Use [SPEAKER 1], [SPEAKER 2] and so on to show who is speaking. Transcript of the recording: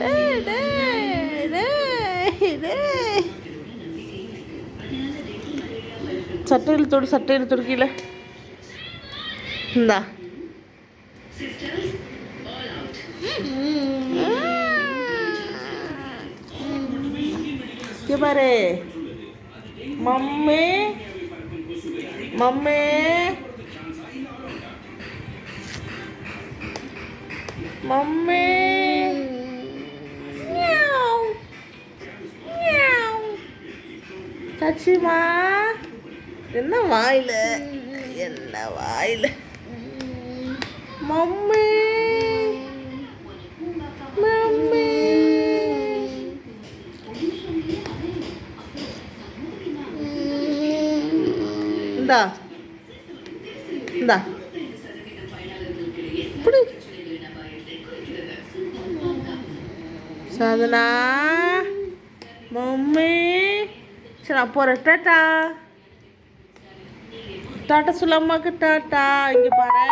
[SPEAKER 1] டேய் டேய் டேய் டேய். சட்டையில் தொடு கீழே. இந்தா பாரு மம்மி மம்மி மம்மி சச்சிமா என்ன வாயில மம்மி மம்மி இந்தா இந்தா இப்படி சாதனா மம்மி சரி நான் போகிறேன். டாட்டா டாட்டா சொல்லம்மாக்கு டாட்டா. இங்கே பாரு